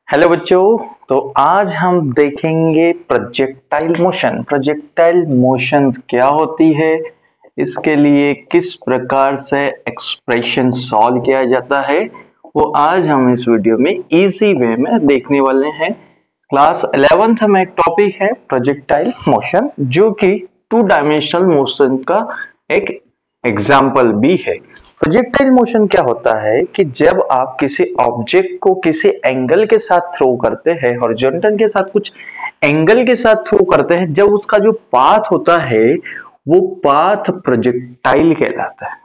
Hello बच्चों। तो आज हम देखेंगे प्रोजेक्टाइल मोशन। प्रोजेक्टाइल मोशन क्या होती है, इसके लिए किस प्रकार से एक्सप्रेशन सॉल्व किया जाता है, वो आज हम इस वीडियो में इजी वे में देखने वाले हैं। क्लास 11th में एक टॉपिक है प्रोजेक्टाइल मोशन, जो कि टू डायमेंशनल मोशन का एक एग्जाम्पल भी है। प्रोजेक्टाइल मोशन क्या होता है कि जब आप किसी ऑब्जेक्ट को किसी एंगल के साथ थ्रो करते हैं, हॉरिजॉन्टल के साथ कुछ एंगल के साथ थ्रो करते हैं, जब उसका जो पाथ होता है वो पाथ प्रोजेक्टाइल कहलाता है।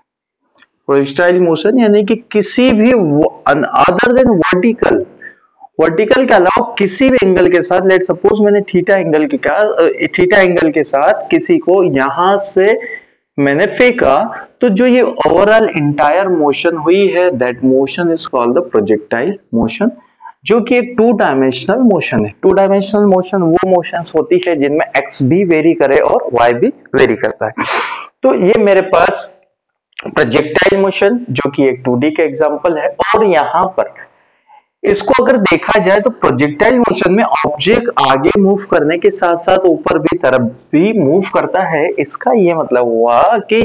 प्रोजेक्टाइल मोशन यानी कि किसी भी अदर देन वर्टिकल, वर्टिकल के अलावा किसी भी एंगल के साथ, लेट सपोज मैंने थीटा एंगल के साथ किसी को यहां से मैंने फेंका, तो जो ये ओवरऑल इंटायर मोशन हुई है, that motion is called the projectile motion, जो कि एक टू डायमेंशनल मोशन है। टू डायमेंशनल मोशन वो मोशंस होती है जिनमें एक्स भी वेरी करे और वाई भी वेरी करता है। तो ये मेरे पास प्रोजेक्टाइल मोशन जो कि एक 2D का एग्जांपल है, और यहाँ पर इसको अगर देखा जाए तो प्रोजेक्टाइल मोशन में ऑब्जेक्ट आगे मूव करने के साथ साथ ऊपर भी तरफ भी मूव करता है। इसका ये मतलब हुआ कि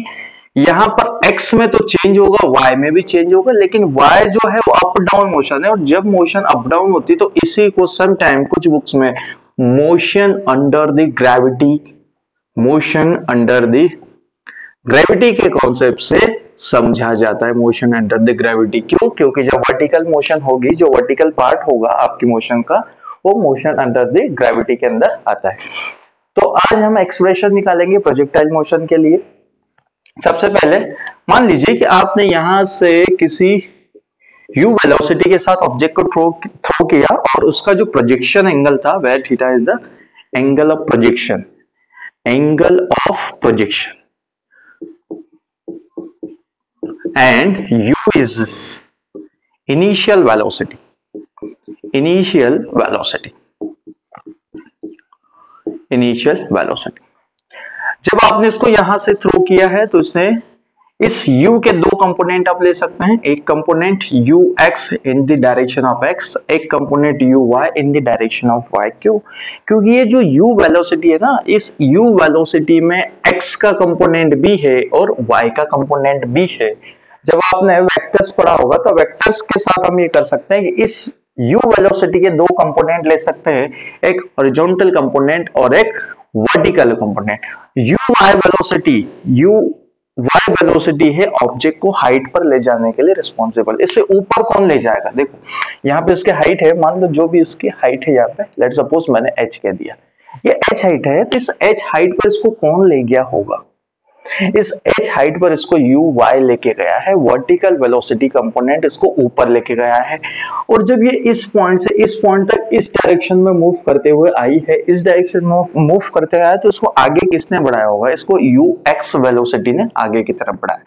यहाँ पर x में तो चेंज होगा, y में भी चेंज होगा, लेकिन y जो है वो अप डाउन मोशन है, और जब मोशन अप डाउन होती है तो इसी को सम टाइम कुछ बुक्स में motion under the gravity, motion under the gravity के कॉन्सेप्ट से समझा जाता है। मोशन अंडर द ग्रेविटी क्यों? क्योंकि जब वर्टिकल मोशन होगी, जो वर्टिकल पार्ट होगा आपकी मोशन का, वो मोशन अंडर द ग्रेविटी के अंदर आता है। तो आज हम एक्सप्रेशन निकालेंगे प्रोजेक्टाइल मोशन के लिए। सबसे पहले मान लीजिए कि आपने यहां से किसी u वेलोसिटी के साथ ऑब्जेक्ट को थ्रो किया, और उसका जो प्रोजेक्शन एंगल था वह theta is the angle of projection, angle of projection, and u is initial velocity, initial velocity, initial velocity। जब आपने इसको यहां से थ्रो किया है तो इसने इस u के दो कंपोनेंट आप ले सकते हैं, एक component ux in the direction of x, एक component uy in the direction of y। क्यों? क्योंकि ये जो u वेलोसिटी है ना, इस u वेलोसिटी में x का कंपोनेंट भी है और y का कंपोनेंट भी है। जब आपने वेक्टर्स पढ़ा होगा तो वेक्टर्स के साथ हम ये कर सकते हैं कि इस u वेलोसिटी के दो कंपोनेंट ले सकते हैं, एक हॉरिजॉन्टल कंपोनेंट और एक वर्टिकल कंपोनेंट। uy वेलोसिटी है ऑब्जेक्ट को हाइट पर ले जाने के लिए रिस्पॉन्सिबल। इससे ऊपर कौन ले जाएगा? देखो यहाँ पे इसके हाइट है, मान लो जो भी इसकी हाइट है, यहाँ पे लेट सपोज मैंने h कह दिया, ये h हाइट है, तो इस h हाइट पर इसको कौन ले गया होगा? इस h हाइट पर इसको uy लेके गया है, वर्टिकल वेलोसिटी कंपोनेंट इसको ऊपर लेके गया है। और जब ये इस पॉइंट से इस पॉइंट तक इस डायरेक्शन में मूव करते हुए आई है, इस डायरेक्शन में मूव करते आया, तो इसको आगे किसने बढ़ाया होगा? इसको ux वेलोसिटी ने आगे की तरफ बढ़ाया।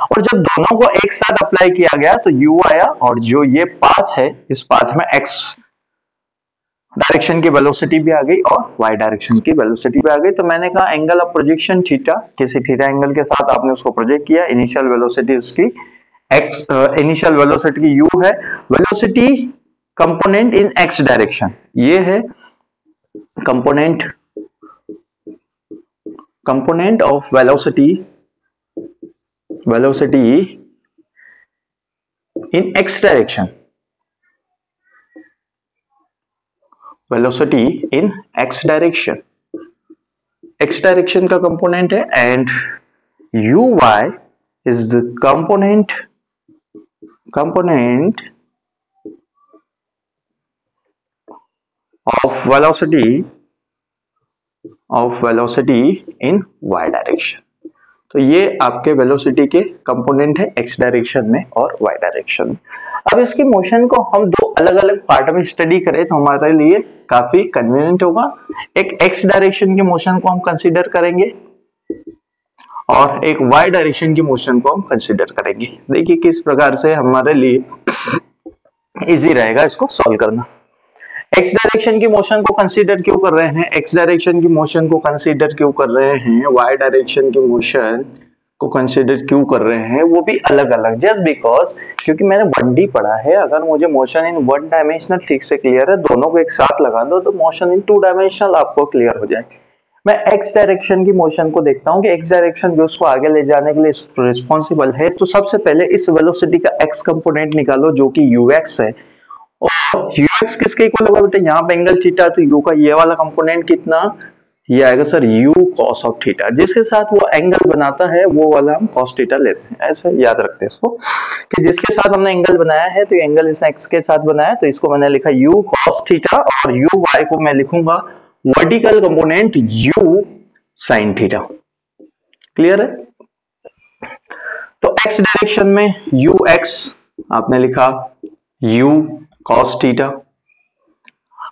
और जब दोनों को एक साथ अप्लाई किया गया तो u आया, और जो ये पाथ है, इस पाथ में x डायरेक्शन की वेलोसिटी भी आ गई और y डायरेक्शन की वेलोसिटी भी आ गई। तो मैंने कहा एंगल ऑफ प्रोजेक्शन थीटा, किसी थीटा एंगल के साथ आपने उसको प्रोजेक्ट किया, इनिशियल वेलोसिटी उसकी x, इनिशियल वेलोसिटी की u है, velocity component in x direction ये है, component of velocity in x direction, velocity in x direction, x direction का कंपोनेंट है, and uy is the component of velocity in y direction. तो ये आपके velocity के कंपोनेंट है x डायरेक्शन में और y डायरेक्शन में। अब इसकी मोशन को हम दो अलग अलग पार्ट में स्टडी करें तो हमारे लिए काफी कन्वीनियंट होगा। एक x डायरेक्शन की मोशन को हम कंसीडर करेंगे और एक y डायरेक्शन की मोशन को हम कंसीडर करेंगे। देखिए किस प्रकार से हमारे लिए इजी रहेगा इसको सॉल्व करना। x डायरेक्शन की मोशन को कंसीडर क्यों कर रहे हैं? x डायरेक्शन की मोशन को कंसीडर क्यों कर रहे हैं? y डायरेक्शन की मोशन को कंसिडर क्यों कर रहे हैं, वो भी अलग अलग, जस्ट बिकॉज क्योंकि मैंने 1D पढ़ा है। अगर मुझे मोशन इन 1 डायमेंशनल ठीक से क्लियर है, दोनों को एक साथ लगा दो तो मोशन इन 2 डायमेंशनल आपको क्लियर हो जाए। मैं एक्स डायरेक्शन की मोशन को देखता हूँ कि एक्स डायरेक्शन जो उसको आगे ले जाने के लिए रिस्पॉन्सिबल है, तो सबसे पहले इस वेलोसिटी का एक्स कंपोनेंट निकालो जो कि यूएक्स है। और यूएक्स किसके इक्वल होगा बेटा, यहाँ पे एंगल थीटा, तो यू का ये वाला कंपोनेंट कितना, ये आएगा sir you cos of theta. जिसके साथ वो एंगल बनाता है वो वाला हम कॉस थीटा लेते हैं। ऐसे याद रखते हैं इसको कि जिसके साथ हमने एंगल बनाया है, तो एंगल इसने एक्स के साथ बनाया, तो इसको मैंने लिखा यू कॉस थीटा, और यू वाई को मैं लिखूंगा vertical component you sine theta. Clear है? तो एक्स डायरेक्शन में यू एक्स आपने लिखा यू कॉस थीटा।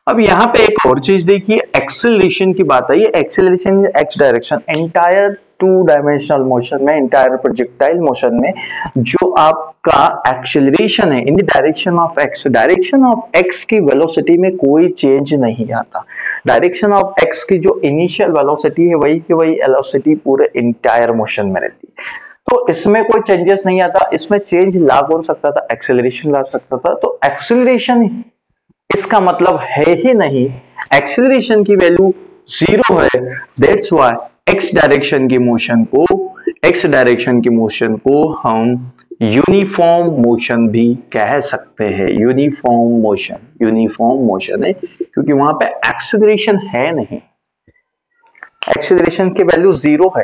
अब यहाँ पे एक और चीज देखिए, एक्सेलरेशन की बात आई है। Acceleration x direction, entire 2 dimensional motion में, एंटायर प्रोजेक्टाइल मोशन में जो आपका एक्सेलरेशन है in the direction of x, direction of x की वेलोसिटी में कोई चेंज नहीं आता। डायरेक्शन ऑफ एक्स की जो इनिशियल वेलोसिटी है वही की वही वेलोसिटी पूरे एंटायर मोशन में रहती है, तो इसमें कोई चेंजेस नहीं आता। इसमें चेंज ला कौन सकता था, एक्सेलरेशन ला सकता था। तो एक्सेलरेशन इसका मतलब है ही नहीं, एक्सेलरेशन की वैल्यू 0 है। दैट्स व्हाई एक्स डायरेक्शन की मोशन को हम यूनिफॉर्म मोशन भी कह सकते हैं। यूनिफॉर्म मोशन है क्योंकि वहां पे एक्सेलरेशन है नहीं, एक्सेलरेशन की वैल्यू 0 है।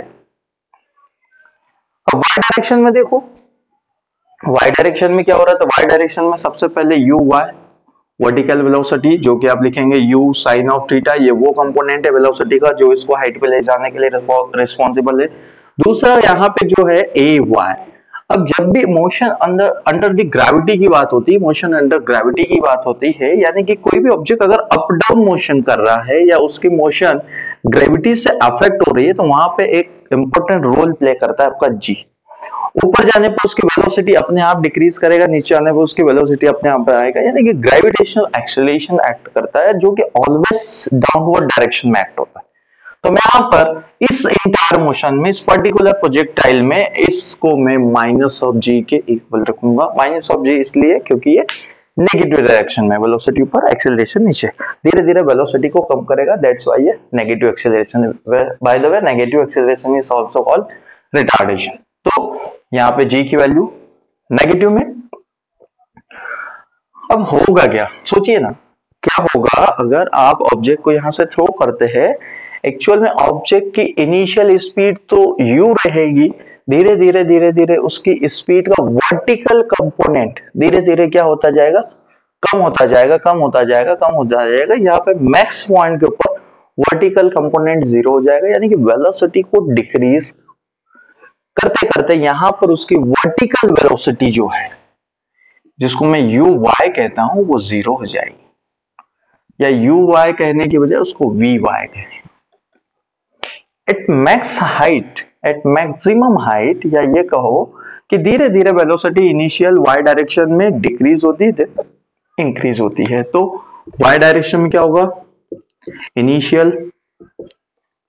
अब वाई डायरेक्शन में देखो, वाई डायरेक्शन में क्या हो रहा था, वाई डायरेक्शन में सबसे पहले यू वाई वर्टिकल वेलोसिटी जो कि आप लिखेंगे u साइन ऑफ थीटा, ये वो कंपोनेंट है वेलोसिटी का जो इसको हाइट पे ले जाने के लिए रिस्पॉन्सिबल है। दूसरा यहाँ पे जो है ए वाई। अब जब भी मोशन अंडर द ग्रेविटी की बात होती है, मोशन अंडर ग्रेविटी की बात होती है, यानी कि कोई भी ऑब्जेक्ट अगर अप डाउन मोशन कर रहा है या उसकी मोशन ग्रेविटी से अफेक्ट हो रही है, तो वहां पे एक इंपॉर्टेंट रोल प्ले करता है आपका जी। ऊपर जाने पर उसकी वेलोसिटी अपने आप डिक्रीज करेगा, नीचे आने पर उसकी वेलोसिटी अपने आप आएगा, यानी कि ग्रेविटेशनल एक्सेलरेशन एक्ट करता है जो कि ऑलवेज डाउनवर्ड डायरेक्शन में एक्ट होता है। तो मैं यहां पर इस इंटायर मोशन में, इस पर्टिकुलर प्रोजेक्टाइल में, इसको मैं माइनस ऑफ जी के इक्वल रखूंगा। माइनस ऑफ जी इसलिए क्योंकि ये नेगेटिव डायरेक्शन में, वेलोसिटी ऊपर एक्सेलरेशन नीचे, धीरे धीरे वेलोसिटी को कम करेगा। दैट्स व्हाई ये negative acceleration. By the way negative acceleration is also called retardation. तो यहाँ पे जी की वैल्यू नेगेटिव में। अब होगा क्या, सोचिए ना, क्या होगा अगर आप ऑब्जेक्ट को यहां से थ्रो करते हैं। एक्चुअल में ऑब्जेक्ट की इनिशियल स्पीड तो u रहेगी, धीरे धीरे उसकी स्पीड का वर्टिकल कंपोनेंट धीरे धीरे क्या होता जाएगा, कम होता जाएगा। यहाँ पे मैक्स पॉइंट के ऊपर वर्टिकल कंपोनेंट 0 हो जाएगा, यानी कि वेलोसिटी को डिक्रीज करते करते यहां पर उसकी वर्टिकल वेलोसिटी जो है, जिसको मैं यू वाई कहता हूं, वो 0 हो जाएगी, या यू वाई कहने की बजाय उसको वी वाई कहें। At max height, at maximum height, या ये कहो कि धीरे धीरे वेलोसिटी इनिशियल वाई डायरेक्शन में डिक्रीज होती है, इंक्रीज होती है। तो वाई डायरेक्शन में क्या होगा, इनिशियल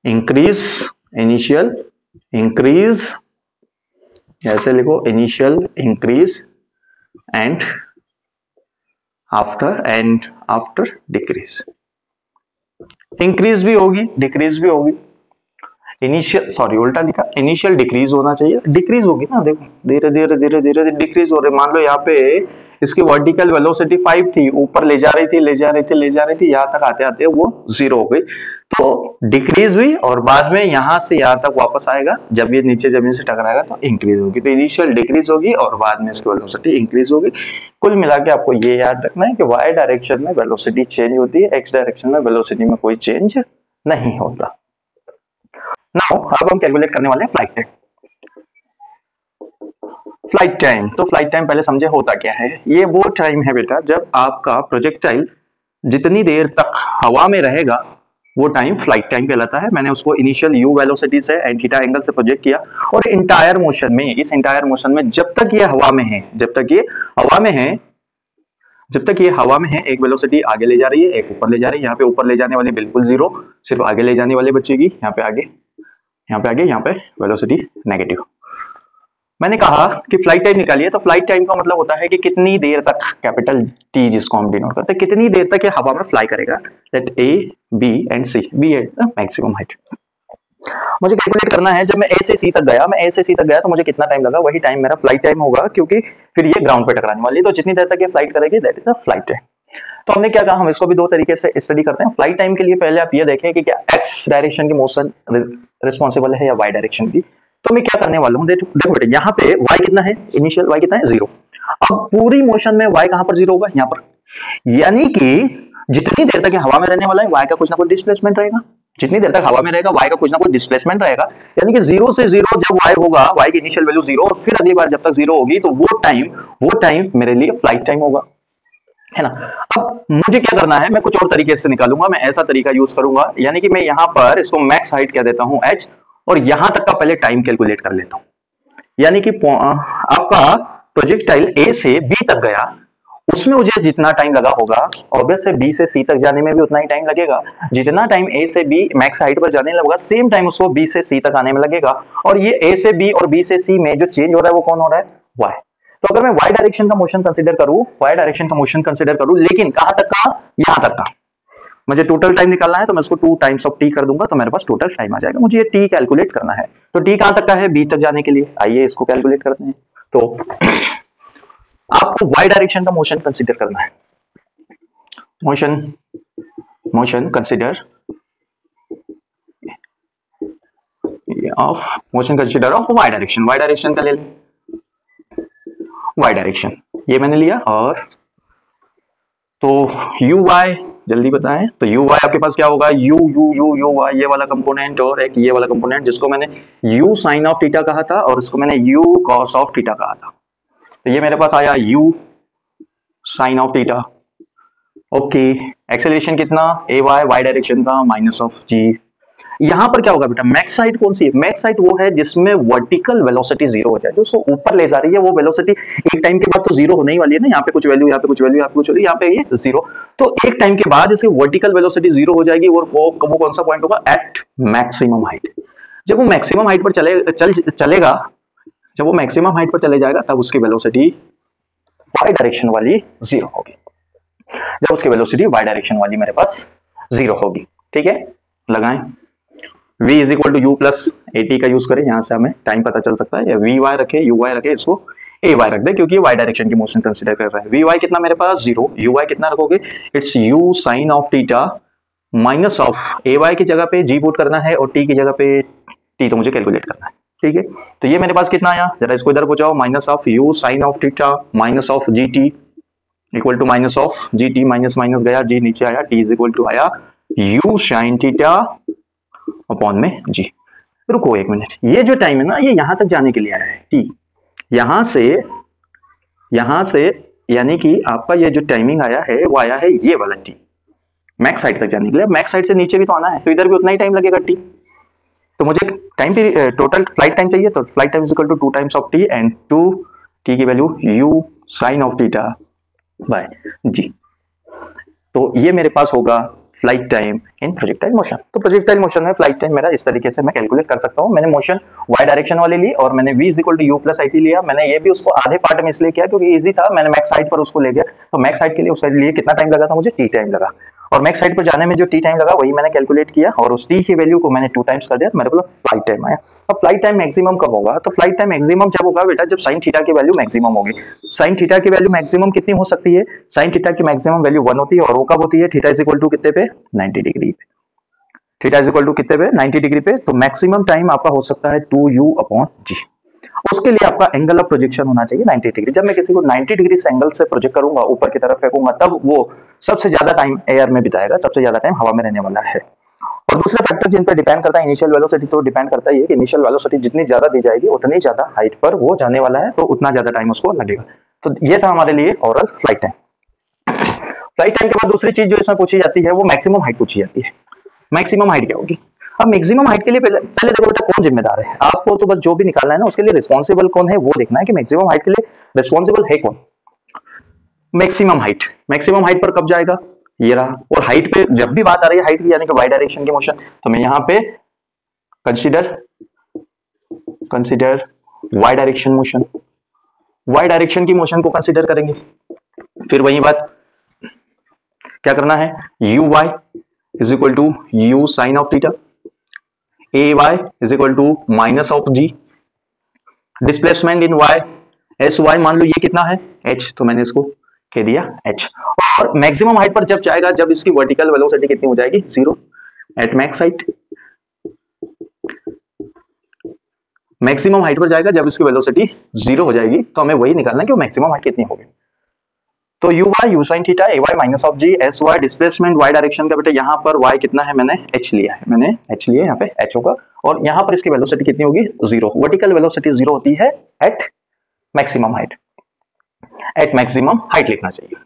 इंक्रीज, ऐसे लिखो, initial increase and after decrease. Increase भी होगी, डिक्रीज भी होगी। इनिशियल, सॉरी उल्टा लिखा, इनिशियल डिक्रीज होना चाहिए, डिक्रीज होगी ना। देखो धीरे धीरे डिक्रीज हो रहे। मान लो यहाँ पे इसकी वर्टिकल वेलोसिटी 5 थी, ऊपर ले जा रही थी, यहाँ तक आते आते वो 0 हो गई। तो डिक्रीज हुई और बाद में यहां से यहां तक वापस आएगा, जब ये नीचे जमीन से टकराएगा तो इंक्रीज होगी। तो इनिशियल डिक्रीज होगी और बाद में इसकी वेलोसिटी इंक्रीज होगी। कुल मिला के आपको ये याद रखना है कि वाई डायरेक्शन में वेलोसिटी चेंज होती है, एक्स डायरेक्शन में वेलोसिटी में कोई चेंज नहीं होता। नाउ अब हम कैलकुलेट करने वाले हैं फ्लाइट टाइम। तो फ्लाइट टाइम पहले समझे होता क्या है। ये वो टाइम है बेटा जब आपका प्रोजेक्टाइल जितनी देर तक हवा में रहेगा वो टाइम फ्लाइट टाइम कहलाता है। मैंने उसको इनिशियल u वेलोसिटी से एंड थीटा एंगल से प्रोजेक्ट किया, और इंटायर मोशन में, इस इंटायर मोशन में जब तक ये हवा में है, एक वेलोसिटी आगे ले जा रही है, एक ऊपर ले जा रही है। यहाँ पे ऊपर ले जाने वाली बिल्कुल 0, सिर्फ आगे ले जाने वाले बचेगी। यहाँ पे वेलोसिटी नेगेटिव। मैंने कहा कि फ्लाइट टाइम निकालिए, तो फ्लाइट टाइम का मतलब होता है कि कितनी देर तक, कैपिटल टी जिसको हम डिनोट करते हैं, कितनी देर तक ये हवा में फ्लाई करेगा। Let A, B and C, B है मैक्सिमम हाइट। मुझे कैलकुलेट करना है, जब मैं ए से सी तक गया, मैं ए से सी तक गया तो मुझे कितना टाइम लगा, वही टाइम मेरा फ्लाइट टाइम होगा, क्योंकि फिर ये ग्राउंड पे टकराने वाली है, तो जितनी देर तक ये फ्लाइट करेगी that is the flight time. तो हमने क्या कहा, हम इसको भी दो तरीके से स्टडी करते हैं। फ्लाइट टाइम के लिए पहले आप ये देखें कि क्या एक्स डायरेक्शन की मोशन रिस्पॉन्सिबल है या वाई डायरेक्शन की। तो मैं क्या करने वाला हूँ, देखो बेटे, यहाँ पे वाई कितना है, इनिशियल वाई कितना है, 0। अब पूरी मोशन में वाई कहां पर 0 होगा, यहाँ पर। यानी कि जितनी देर तक ये हवा में रहने वाला है, वाई का कुछ ना कुछ डिस्प्लेसमेंट रहेगा। जितनी देर तक हवा में रहेगा, वाई का कुछ ना कुछ डिस्प्लेसमेंट रहेगा। यानी कि 0 से 0 जब वाई होगा, वाई की इनिशियल वैल्यू 0, और फिर अगली बार जब तक 0 होगी, तो वो टाइम मेरे लिए फ्लाइट टाइम होगा, है ना। अब मुझे क्या करना है, मैं कुछ और तरीके से निकालूंगा, मैं ऐसा तरीका यूज करूंगा, यानी कि मैं यहां पर इसको मैक्स हाइट कह देता हूं h, और यहां तक का पहले टाइम कैलकुलेट कर लेता हूं। यानी कि आपका प्रोजेक्टाइल ए से बी तक गया, उसमें मुझे जितना टाइम लगा होगा, ऑब्वियस है बी से सी तक जाने में भी उतना ही टाइम लगेगा। जितना टाइम ए से बी मैक्स हाइट पर जाने लगेगा, सेम टाइम उसको बी से सी तक आने में लगेगा। और ये ए से बी और बी से सी में जो चेंज हो रहा है वो कौन हो रहा है, वाई। तो अगर मैं वाई डायरेक्शन का मोशन कंसिडर करूं, लेकिन कहां तक का, यहां तक का मुझे टोटल टाइम निकालना है, तो मैं इसको 2 टाइम्स ऑफ टी कर दूंगा, तो मेरे पास टोटल टाइम आ जाएगा। मुझे ये टी कैलकुलेट करना है, तो टी कहां तक का है, बी तक जाने के लिए। आइए इसको कैलकुलेट करते हैं। तो आपको वाई डायरेक्शन का मोशन कंसिडर करना है। Motion consider of Y direction. Y direction का ले लें, वाई डायरेक्शन ये मैंने लिया, और तो यू वाई जल्दी बताएं, तो यू वाई आपके पास क्या होगा, U U U U Y ये वाला कंपोनेंट, और एक ये वाला कंपोनेंट जिसको मैंने यू साइन ऑफ थीटा कहा था, और इसको मैंने यू कॉस ऑफ थीटा कहा था। तो ये मेरे पास आया U sine of theta. Okay, acceleration कितना, ए वाई, वाई डायरेक्शन का माइनस ऑफ जी। यहां पर क्या होगा बेटा, मैक्स हाइट कौन सी है, मैक्स हाइट वो है जिसमें वर्टिकल वेलोसिटी 0 हो जाए, जो उसको ऊपर ले जा रही है वो वेलोसिटी एक टाइम के बाद तो 0 होने ही वाली है ना, यहाँ पे कुछ वैल्यू, यहाँ पे कुछ वैल्यू, यहाँ पे कुछ वैल्यू, यहाँ पे ये 0। तो एक टाइम के बाद इसकी वर्टिकल वेलोसिटी 0 हो जाएगी, और वो कौन सा पॉइंट होगा, एट मैक्सिमम हाइट। जब वो मैक्सिमम हाइट पर चलेगा, जब वो मैक्सिमम हाइट पर चले जाएगा, तब उसकी वेलोसिटी वाई डायरेक्शन वाली 0 होगी। जब उसकी वेलोसिटी वाई डायरेक्शन वाली मेरे पास 0 होगी, ठीक है। लगाएं, v is equal to U plus A T का यूज करें, यहां से हमें टाइम पता चल सकता है, या वी वाई रखे, यू वाई रखे, इसको ए वाई रख दे, क्योंकि ये वाई डायरेक्शन की मोशन कंसीडर कर रहा है। वी वाई कितना मेरे पास 0, यू वाई कितना रखोगे, it's U sine of theta minus of A Y की जगह पे जी पुट करना है, और टी की जगह पे टी तो मुझे कैलकुलेट करना है, ठीक है। तो ये मेरे पास कितना आया, जरा इसको इधर पहुंचाओ, minus of you sine of theta minus of G T equal to minus of G T, minus minus गया, जी नीचे आया, टी इज इक्वल टू आया यू साइन थीटा अपॉन में जी। रुको एक मिनट, ये जो टाइम है ना, ये यहां तक जाने के लिए आया है टी, यहां से यानी कि आपका ये जो टाइमिंग आया है वो आया है ये वाला टी, मैक्स हाइट तक जाने के लिए। मैक्स हाइट से नीचे भी तो आना है, तो इधर भी उतना ही टाइम लगेगा टी। तो मुझे टाइम टोटल फ्लाइट टाइम चाहिए, तो flight time is equal to 2 times of t, and 2 t की value u sine of theta by g. तो ये मेरे पास होगा flight time in projectile motion. तो प्रोजेक्टाइल मोशन में फ्लाइट टाइम मेरा इस तरीके से मैं कैलकुलेट कर सकता हूँ। मैंने मोशन वाई डायरेक्शन वाली ली, और मैंने v is equal to U plus I T लिया। मैंने ये भी उसको आधे पार्ट में इसलिए किया क्योंकि इजी था, मैंने मैक्स हाइट पर उसको ले गया, तो मैक्स हाइट के लिए उसके लिए कितना टाइम लगा था, मुझे टी टाइम लगा, और मैक्स हाइट पर जाने में जो टी टाइम लगा वही मैंने कैलकुलेट किया, और उस टी की वैल्यू को मैंने 2 टाइम्स कर दिया, तो मेरे पास फ्लाइट टाइम आया। अब फ्लाइट टाइम मैक्सिमम कब होगा, तो फ्लाइट टाइम मैक्सिमम जब होगा बेटा, जब साइन थीटा की वैल्यू मैक्सिमम होगी। साइन थीटा की वैल्यू मैक्सिमम कितनी हो सकती है, साइन थीटा की मैक्सिमम वैल्यू 1 होती है, और वो कब होती है, थीटा इज इक्वल टू कितने पे, 90 डिग्री पे। थीटा इज इक्वल टू कितने पे, 90 डिग्री पे। तो मैक्सिमम टाइम आपका हो सकता है 2u अपॉन जी। उसके लिए आपका एंगल ऑफ प्रोजेक्शन होना चाहिए 90 डिग्री। जब मैं किसी को 90 डिग्री से एंगल से प्रोजेक्ट करूंगा, ऊपर की तरफ फेंकूंगा, तब वो सबसे ज्यादा टाइम एयर में बिताएगा, सबसे ज्यादा टाइम हवा में रहने वाला है। और दूसरा फैक्टर जिन पर डिपेंड करता है इनिशियल वेलोसिटी, तो डिपेंड करता है ये कि इनिशियल वेलोसिटी जितनी ज्यादा दी जाएगी उतनी ज्यादा हाइट पर वो जाने वाला है, तो उतना ज्यादा टाइम उसको लगेगा। तो ये था हमारे लिए overall flight time. Flight time के बाद दूसरी चीज जो इसमें पूछी जाती है वो मैक्सिमम हाइट पूछी जाती है। मैक्सिमम हाइट क्या होगी। अब मैक्सिमम हाइट के लिए पहले देखो बेटा कौन जिम्मेदार है, आपको तो बस जो भी निकालना है ना उसके लिए रिस्पॉन्सिबल कौन है वो देखना है कि मैक्सिमम हाइट के लिए रिस्पॉन्सिबल है कौन। मैक्सिमम हाइट पर कब जाएगा, ये रहा। और हाइट पे जब भी बात आ रही है हाइट की, यानी कि वाई डायरेक्शन की मोशन, तो मैं यहां पे consider Y direction motion, Y direction की मोशन को कंसिडर करेंगे। फिर वही बात, क्या करना है, U Y is equal to you sine of theta, A Y is equal to minus of G, displacement in Y S Y मान लो ये कितना है एच, तो मैंने इसको कह दिया एच। और मैक्सिमम हाइट पर जब जाएगा जब इसकी वर्टिकल वेलोसिटी कितनी हो जाएगी, zero eight max height. Maximum height पर जाएगा जब इसकी वेलोसिटी जीरो हो जाएगी, तो हमें वही निकालना है कि मैक्सिमम हाइट कितनी होगी। तो U Y U sine theta, A Y minus of G, S Y displacement Y direction का, बेटा यहाँ पर वाई कितना है, मैंने एच लिया है, मैंने एच लिया, यहाँ पे एच होगा। और यहाँ पर इसकी वेलोसिटी कितनी होगी, जीरो। वर्टिकल वेलोसिटी जीरो होती है at maximum height, at maximum height लिखना चाहिए।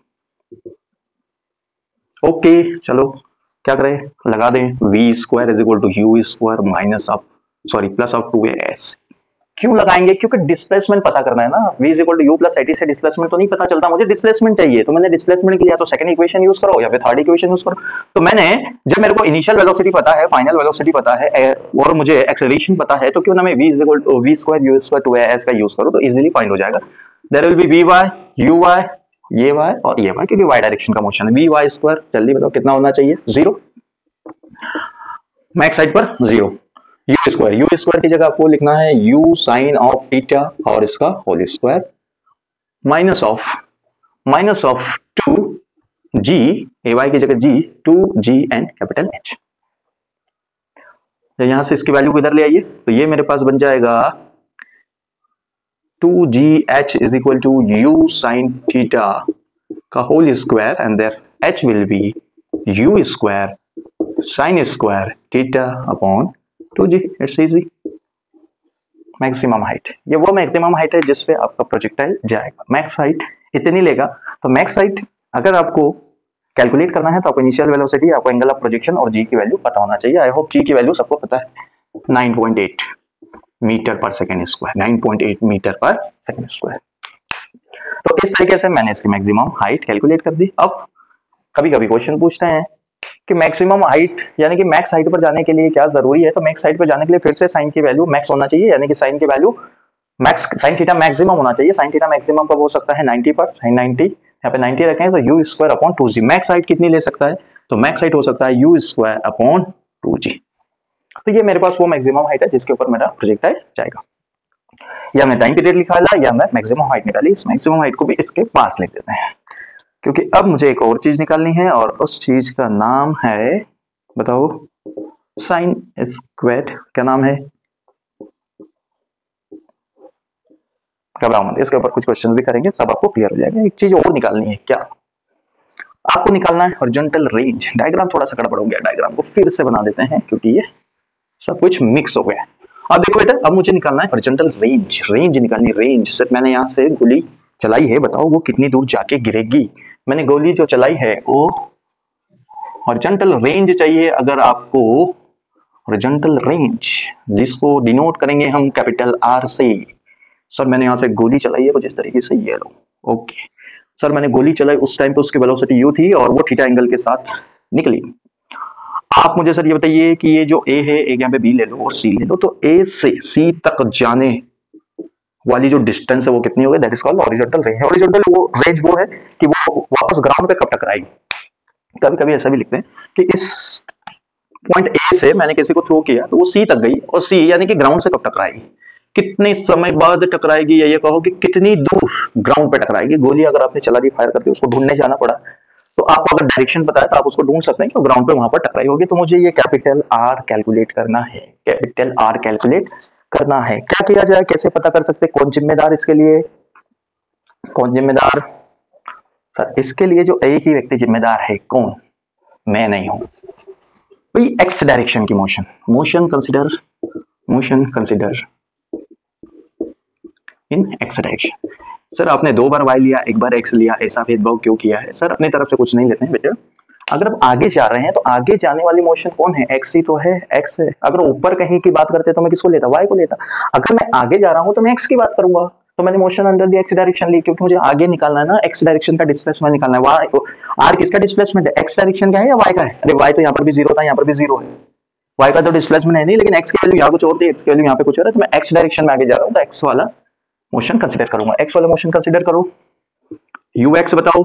ओके चलो क्या करें, लगा दें V square is equal to you square minus of plus of 2as। क्यों लगाएंगे, क्योंकि डिस्प्लेसमेंट पता करना है ना। v is equal to U plus A T से डिस्प्लेसमेंट तो नहीं पता चलता, मुझे डिस्प्लेसमेंट चाहिए। तो मैंने डिस्प्लेसमेंट के लिए तो सेकंड इक्वेशन यूज करो या फिर थर्ड इक्वेशन यूज करो। तो मैंने जब मेरे को इनिशियल वेलोसिटी पता है, फाइनल वेलोसिटी पता है और मुझे एक्सेलरेशन पता है, तो क्यों ना मैं v is equal to v square u square 2as का यूज करूं, तो इजीली फाइंड हो जाएगा। There will be v y u Y, ये वाई और ये वाई, क्योंकि वाई डायरेक्शन का मोशन है। वी वाई स्क्वायर जल्दी बताओ कितना होना चाहिए, जीरो, मैक्स साइड पर जीरो। यू स्क्वायर की जगह आपको लिखना है यू साइन ऑफ थीटा और इसका whole square minus of 2 g, a Y की जगह g, 2 g and capital H. यहां से इसकी वैल्यू को इधर ले आइए, तो ये मेरे पास बन जाएगा 2 g h is equal to you sine theta का whole square and there h will be u square sine square theta upon 2g। It's easy. Maximum height, ये वो मैक्सिमम हाइट है जिस पे आपका प्रोजेक्टाइल जाएगा। मैक्स हाइट इतनी लेगा, तो मैक्स हाइट अगर आपको कैलकुलेट करना है तो आपको इनिशियल वेलोसिटी, आपको एंगल ऑफ प्रोजेक्शन और g की वैल्यू पता होना चाहिए। आई होप g की वैल्यू सबको पता है, 9.8 metre per second square, 9.8 metre per second square. तो इस तरीके से मैंने इसकी मैक्सिमम हाइट कैलकुलेट कर दी। अब कभी कभी क्वेश्चन पूछते हैं कि मैक्सिमम हाइट यानी कि मैक्स हाइट पर जाने के लिए क्या जरूरी है, तो मैक्स हाइट पर जाने के लिए फिर से साइन की वैल्यू मैक्स होना चाहिए, यानी कि साइन की value max, sine theta maximum होना चाहिए। साइन थीटा मैक्सिमम कब हो सकता है, 90 पर, साइन 90, यहाँ पे 90 रखें तो you square upon 2g। Max height कितनी ले सकता है, तो मैक्स हाइट हो सकता है यू स्क्वायर अपॉन 2g। तो ये मेरे पास वो मैक्सिमम हाइट है जिसके ऊपर मेरा प्रोजेक्टाइल जाएगा। या मैं टाइम पीरियड निकाला या मैं मैक्सिमम हाइट निकाली, इस मैक्सिमम हाइट को भी इसके पास लिख देते हैं, क्योंकि अब मुझे एक और चीज निकालनी है और उस चीज का नाम है, बताओ, साइन स्क्वायर। क्या नाम है, घबराओ मत, इसके ऊपर कुछ क्वेश्चन भी करेंगे तब आपको क्लियर हो जाएगा। एक चीज और निकालनी है, क्या आपको निकालना है, हॉरिजॉन्टल रेंज। डायग्राम थोड़ा सा गड़बड़ हो गया, डायग्राम को फिर से बना देते हैं क्योंकि ये सब कुछ मिक्स हो गया। अब देखो बेटा, अब मुझे निकालना है हॉरिजॉन्टल रेंज, रेंज निकालनी, रेंज। सिर्फ मैंने यहाँ से गोली चलाई है, बताओ वो कितनी दूर जाके गिरेगी। मैंने गोली जो चलाई है वो हॉरिजॉन्टल रेंज चाहिए। अगर आपको हॉरिजॉन्टल रेंज, जिसको डिनोट करेंगे हम कैपिटल आर से। सर मैंने यहाँ से गोली चलाई है कुछ इस तरीके से, ये लो, ओके। सर मैंने गोली चलाई, उस टाइम पे उसकी वेलोसिटी यू थी और वो थीटा एंगल के साथ निकली। आप मुझे सर ये बताइए कि ये जो ए है, एक यहाँ पे बी ले लो और सी ले लो, तो ए से सी तक जाने वाली जो डिस्टेंस है वो कितनी होगी, that is called horizontal range. Horizontal वो रेंज वो है कि वो वापस ग्राउंड पे कब टकराएगी। कभी कभी ऐसा भी लिखते हैं कि इस पॉइंट ए से मैंने किसी को थ्रो किया तो वो सी तक गई, और सी यानी कि ग्राउंड से कब टकराएगी, कितने समय बाद टकराएगी, या ये कहो कि कितनी दूर ग्राउंड पे टकराएगी। गोली अगर आपने चला दी, फायर करके उसको ढूंढने जाना पड़ा, तो आपको अगर डायरेक्शन पता है तो आप उसको ढूंढ सकते हैं कि ग्राउंड पे वहां पर टकराई होगी। तो मुझे ये कैपिटल आर कैलकुलेट करना है, कैपिटल आर कैलकुलेट करना है। क्या किया जाए, कैसे पता कर सकते, कौन जिम्मेदार इसके लिए, कौन जिम्मेदार। सर इसके लिए जो एक ही व्यक्ति जिम्मेदार है, कौन, मैं नहीं हूं भाई। एक्स डायरेक्शन की motion, motion consider in x direction. Sir आपने दो बार वाई लिया, एक बार एक्स लिया, ऐसा भेदभाव क्यों किया है। सर अपनी तरफ से कुछ नहीं लेते हैं बेटा। अगर आप आगे जा रहे हैं तो आगे जाने वाली मोशन कौन है, एक्स ही तो है, एक्स है। अगर ऊपर कहीं की बात करते तो मैं किसको लेता, वाई को लेता। अगर मैं आगे जा रहा हूं तो मैं एक्स की बात करूंगा, तो मैंने motion under the x direction ली, क्योंकि मुझे आगे निकालना है ना, एक्स डायरेक्शन का डिस्प्लेसमेंट निकालना है। वाई आर किसका डिस्प्लेसमेंट है, एक्स डायरेक्शन का है या वाई का है। अरे वाई तो यहाँ पर भी जीरो था, यहाँ पर भी जीरो है, y का तो डिस्प्लेसमेंट है नहीं, लेकिन x की वैल्यू यहाँ कुछ और थी, x की वैल्यू यहाँ पे कुछ और है, तो मैं x डायरेक्शन में आगे जा रहा हूँ, तो x वाला मोशन कंसीडर करूंगा। x वाला मोशन कंसीडर करो, ux बताओ,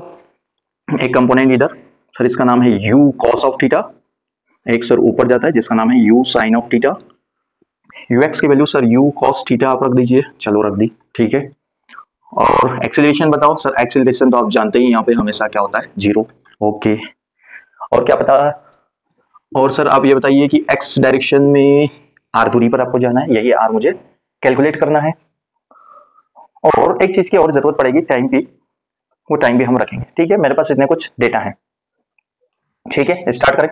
एक कंपोनेंट इधर, सर इसका नाम है u cos ऑफ थीटा, एक सर ऊपर जाता है जिसका नाम है u sin of theta, ux की value sir u cos theta आप रख दीजिए, चलो रख दी, ठीक है। और एक्सेलरेशन बताओ सर, एक्सेलरेशन तो आप जानते ही यहाँ पे हमेशा क्या होता है, 0, ओके। और क्या पता, और सर आप ये बताइए कि x डायरेक्शन में r दूरी पर आपको जाना है, यही r मुझे कैलकुलेट करना है। और एक चीज की और जरूरत पड़ेगी, टाइम की, वो टाइम भी हम रखेंगे, ठीक है। मेरे पास इतने कुछ डेटा है, ठीक है, स्टार्ट करें।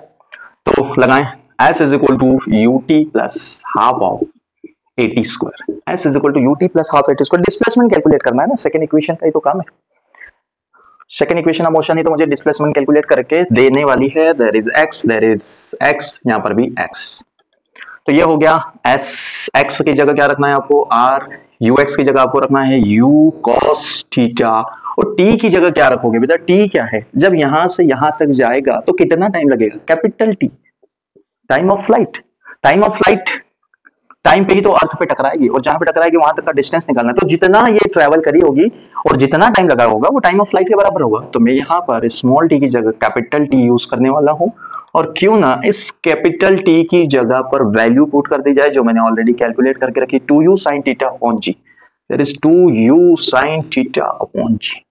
तो लगाएं, s is equal to u t plus half of a t square, s is equal to u t plus half a t square. Displacement calculate करना है ना, सेकंड इक्वेशन का ही तो काम है। सेकंड इक्वेशन ऑफ मोशन ही तो मुझे displacement calculate करके देने वाली है। देयर इज एक्स, यहाँ पर भी एक्स। तो ये हो गया एस, एक्स की जगह क्या रखना है आपको, आर, यू एक्स की जगह आपको रखना है यू कॉस थीटा, और टी की जगह क्या रखोगे बेटा, टी क्या है, जब यहां से यहां तक जाएगा तो कितना टाइम लगेगा, capital T, time of flight. Time of flight time पे ही तो अर्थ पे टकराएगी, और जहां पे टकराएगी वहां तक का डिस्टेंस निकालना है, तो जितना ये ट्रेवल करी होगी और जितना टाइम लगा होगा वो टाइम ऑफ फ्लाइट के बराबर होगा। तो मैं यहाँ पर स्मॉल टी की जगह कैपिटल टी यूज करने वाला हूँ, और क्यों ना इस कैपिटल टी की जगह पर वैल्यू पुट कर दी जाए जो मैंने ऑलरेडी कैलकुलेट करके रखी, 2u sin theta upon g, that is 2u sin theta upon g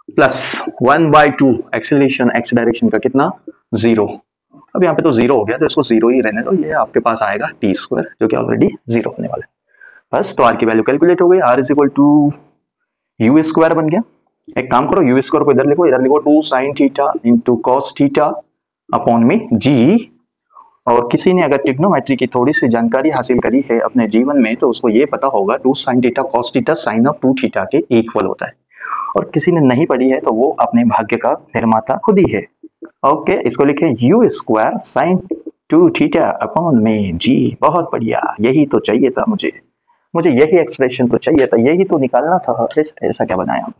plus 1/2 acceleration x direction का कितना, 0। अब यहाँ पे तो 0 हो गया, तो इसको 0 ही रहने दो, ये आपके पास आएगा टी स्क्वायर जो कि ऑलरेडी 0 होने वाला है। बस, तो आर की वैल्यू कैलकुलेट हो गई, R is equal to you square बन गया। एक काम करो, यू स्क्वायर को इधर लिखो 2 sin theta into cos theta upon में जी। और किसी ने अगर ट्रिग्नोमेट्री की थोड़ी सी जानकारी हासिल करी है अपने जीवन में, तो उसको ये पता होगा 2 sin theta cos theta sin of 2 theta के इक्वल होता है। और किसी ने नहीं पढ़ी है तो वो अपने भाग्य का निर्माता खुद ही है। ओके, इसको लिखे you square sin 2 theta upon में जी। बहुत बढ़िया, यही तो चाहिए था मुझे यही एक्सप्रेशन तो चाहिए था, यही तो निकालना था। ऐसा क्या बनाया।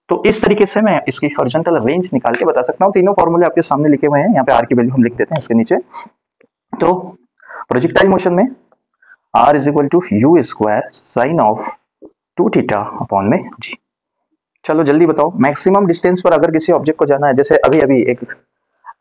तो इस तरीके से मैं इसकी हॉरिजॉन्टल रेंज निकाल के बता सकता हूँ। तीनों फॉर्मूले आपके सामने लिखे हुए हैं, यहाँ पे आर की वैल्यू हम लिख देते हैं इसके नीचे। तो प्रोजेक्टाइल मोशन में R is equal to you square sine of 2 theta upon में जी। चलो जल्दी बताओ, मैक्सिमम डिस्टेंस पर अगर किसी ऑब्जेक्ट को जाना है, जैसे अभी अभी एक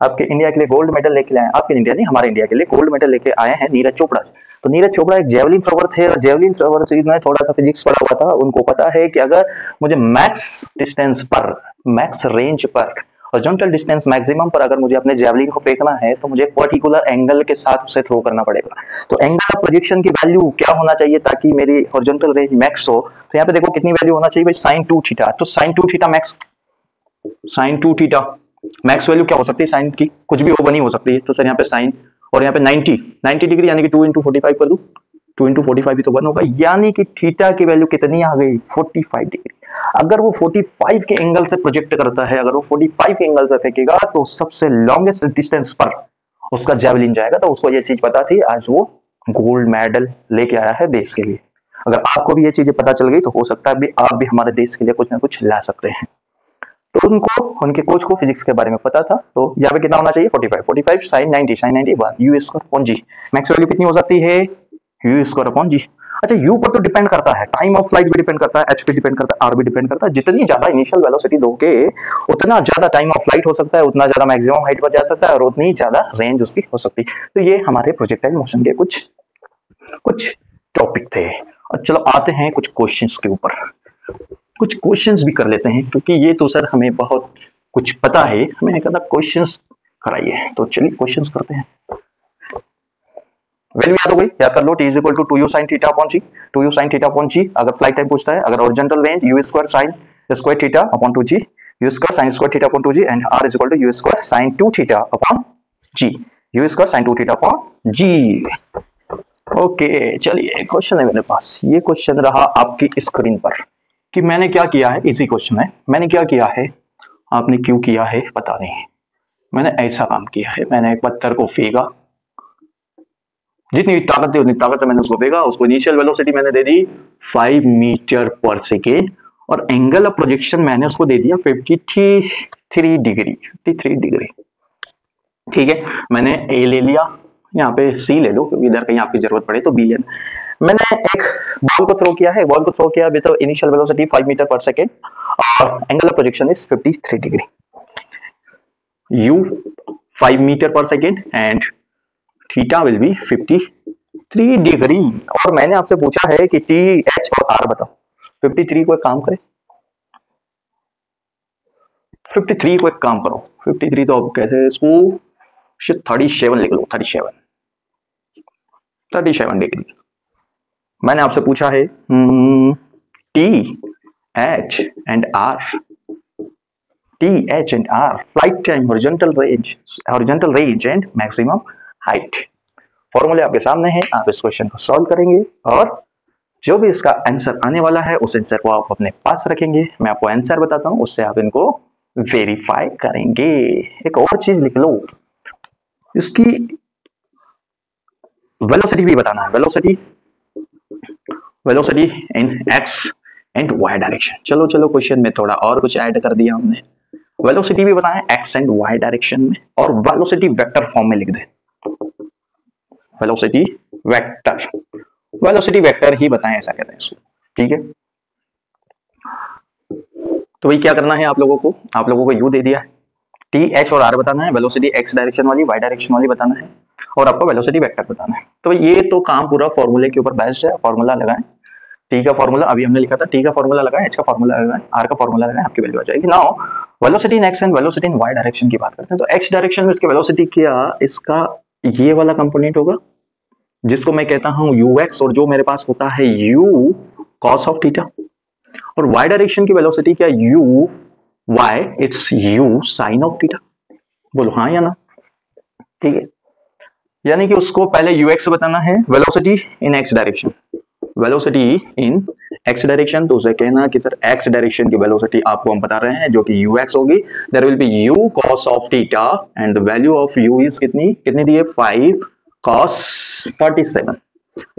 आपके इंडिया के लिए गोल्ड मेडल लेके आए, आपके इंडिया नहीं, हमारे इंडिया के लिए गोल्ड मेडल लेके आए हैं नीरज चोपड़ा। तो नीरज चोपड़ा एक जेवलिन थ्रोवर थे, और जेवलिन थ्रोवर से मैं थोड़ा सा फिजिक्स पढ़ा हुआ था, उनको पता है कि अगर मुझे मैक्स डिस्टेंस पर, मैक्स रेंज पर, हॉरिजॉन्टल डिस्टेंस मैक्सिमम पर अगर मुझे अपने जेवलिन को फेंकना है तो मुझे पर्टिकुलर एंगल के साथ उसे थ्रो करना पड़ेगा। तो एंगल ऑफ प्रोजेक्शन की वैल्यू क्या होना चाहिए ताकि मेरी हॉरिजॉन्टल रेंज मैक्स हो, तो यहाँ पे देखो कितनी वैल्यू होना चाहिए भाई, sin 2 थीटा। तो sin 2 theta max, sin 2 theta max value क्या हो सकती है, साइन की कुछ भी बनी हो सकती है। तो सर यहाँ पे साइन, और यहाँ पे 90 डिग्री यानी कि 2 × 45 कर दूं, 2 × 45 भी तो 1 होगा, यानी कि थीटा की वैल्यू कितनी आ गई, 45 डिग्री। अगर वो 45 के एंगल से प्रोजेक्ट करता है, अगर वो 45 के एंगल से फेंकेगा तो सबसे लॉन्गेस्ट डिस्टेंस पर उसका जेवलिन जाएगा। तो उसको ये चीज पता थी, आज वो गोल्ड मेडल लेके आया है देश के लिए। अगर आपको भी ये चीजें पता चल गई तो हो सकता है भी आप भी हमारे देश के लिए कुछ ना कुछ ला सकते हैं। तो उनको, उनके कोच को फिजिक्स के बारे में पता था। तो यहाँ पे कितना होना चाहिए, 45 sin 90 sin 90 1 u square upon g. Max value कितनी हो सकती है, यू स्क्वायर अपॉन जी। अच्छा, यू पर तो डिपेंड करता है, टाइम ऑफ फ्लाइट भी डिपेंड करता है, एच पे डिपेंड करता है, आर भी डिपेंड करता है। जितनी ज्यादा इनिशियल वेलोसिटी दोगे उतना ज्यादा टाइम ऑफ फ्लाइट हो सकता है, उतना ज्यादा मैक्सिमम हाइट पर जा सकता है, और उतनी ज्यादा रेंज उसकी हो सकती है। तो ये हमारे प्रोजेक्टाइल मोशन के कुछ टॉपिक थे। और चलो आते हैं कुछ क्वेश्चंस के ऊपर, कुछ क्वेश्चंस भी कर लेते हैं, क्योंकि ये तो सर हमें बहुत कुछ पता है, हमें कहता क्वेश्चंस कराइए। तो चलिए क्वेश्चंस करते हैं। वैल्यू याद हो गई, याद कर लो, t is equal to 2u sin theta upon g, 2u sin theta upon g. अगर फ्लाइट टाइम पूछता है, अगर horizontal range u square sin square theta upon 2g, u square sin square theta upon 2g, and r is equal to u square sin 2 theta upon g, u square sin 2 theta upon g। Okay, चलिए question है मेरे पास। ये question रहा आपकी screen पर कि मैंने क्या किया है, इजी क्वेश्चन है। मैंने क्या किया है, आपने क्यों किया है पता नहीं, मैंने ऐसा काम किया है, मैंने एक पत्थर को फेंका, जितनी ताकत थी उतनी ताकत से मैंने उसको फेंका, उसको इनिशियल वेलोसिटी मैंने दे दी 5 मीटर पर सेकेंड, और एंगल ऑफ प्रोजेक्शन मैंने उसको दे दिया 53 डिग्री। ठीक है, मैंने ए ले लिया, यहाँ पे सी ले लो क्योंकि इधर कहीं आपकी जरूरत पड़े तो बी लेना। मैंने एक बॉल को थ्रो किया है, बॉल को थ्रो किया with initial velocity 5 metre per second और angle of projection is 53 degree, u 5 metre per second and theta will be 53 degree. और मैंने आपसे पूछा है कि टी एच और आर बताओ। 53 को एक काम करें, 53 को एक काम करो, 53 तो अब कैसे इसको 37 लिख लो, 37 डिग्री। मैंने आपसे पूछा है T H and R, T H and R flight time, horizontal range and maximum height. फॉर्मूले आपके सामने है, आप इस क्वेश्चन को सॉल्व करेंगे और जो भी इसका आंसर आने वाला है उस आंसर को आप अपने पास रखेंगे। मैं आपको आंसर बताता हूं, उससे आप इनको वेरीफाई करेंगे। एक और चीज लिख लो, इसकी वेलोसिटी भी बताना है, velocity in x and y direction. चलो क्वेश्चन में थोड़ा और कुछ ऐड कर दिया हमने, वेलोसिटी भी बताया एक्स एंड वाई डायरेक्शन में और वेलोसिटी वेक्टर फॉर्म में लिख दे, वेलोसिटी वेक्टर ही बताएं, ऐसा कहते हैं इसको, ठीक है। तो भाई क्या करना है आप लोगों को यू दे दिया है, टी एच और आर बताना है, वेलोसिटी एक्स डायरेक्शन वाली वाई डायरेक्शन वाली बताना है और आपको वेलोसिटी वेक्टर बताना है। तो ये तो काम पूरा फॉर्मूले के ऊपर बेस्ड है, फॉर्मूला लगाएं, टी का फॉर्मूला अभी हमने लिखा था, टी का फॉर्मूला लगाएं, एच का फॉर्मूला लगाएं, आर का फॉर्मूला लगाएं, आपकी वैल्यू आ जाएगी। Now velocity in x and velocity in y direction की बात करते हैं। तो एक्स डायरेक्शन में इसकी वेलोसिटी क्या, इसका ये वाला कंपोनेंट होगा जिसको मैं कहता हूं ux और जो मेरे पास होता है u cos ऑफ थीटा, और y डायरेक्शन की वेलोसिटी क्या u y it's u sin of theta. बोलो हाँ या ना, ठीक है। यानी कि उसको पहले ux बताना है, velocity in x direction, velocity in x direction, तो उसे कहना कि सर x डायरेक्शन की वेलोसिटी आपको हम बता रहे हैं जो कि ux होगी, there will be u cos of theta and the value of u is कितनी दी है 5 cos 37।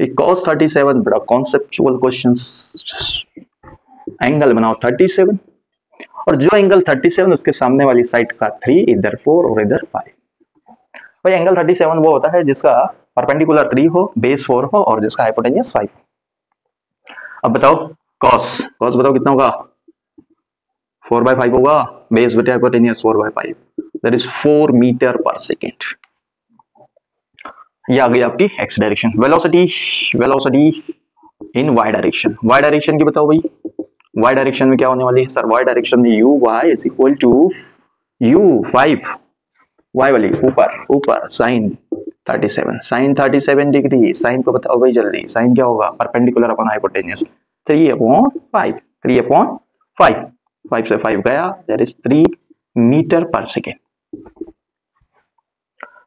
एक cos 37 बड़ा कॉन्सेप्चुअल क्वेश्चंस, एंगल बनाओ 37 और जो एंगल 37 उसके सामने वाली साइड का 3, इधर 4 और इधर 5। भाई एंगल 37 वो होता है जिसका परपेंडिकुलर 3 हो, बेस 4 हो और जिसका हाइपोटेन्यूस 5। अब बताओ cos बताओ कितना होगा, 4/5 होगा, बेस बटे hypotenuse 4/5, that is 4 metre per second. ये आ गई आपकी x डायरेक्शन। वेलोसिटी इन y डायरेक्शन की बताओ भाई, y डायरेक्शन में क्या होने वाली है सर, y डायरेक्शन में uy is equal to u5 y वाली ऊपर sin 37 डिग्री। साइन को बताओ भाई जल्दी, साइन क्या होगा, परपेंडिकुलर अपॉन हाइपोटेन्यूस 3/5, 5 से 5 गया, that is 3 metre per second.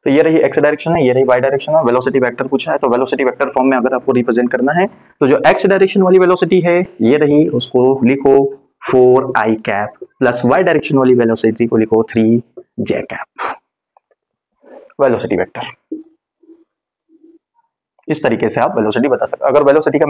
तो ये रही x डायरेक्शन है, ये रही y डायरेक्शन है। वेलोसिटी वेक्टर पूछा है तो वेलोसिटी वेक्टर फॉर्म में अगर आपको रिप्रेजेंट करना है तो जो x डायरेक्शन वाली वेलोसिटी है ये रही, उसको लिखो 4i cap, plus y direction वाली वेलोसिटी को लिखो 3j कैप। वेलोसिटी वेक्टर इस तरीके से आप वेलोसिटी बता सकते हो। अगर वेलोसिटी का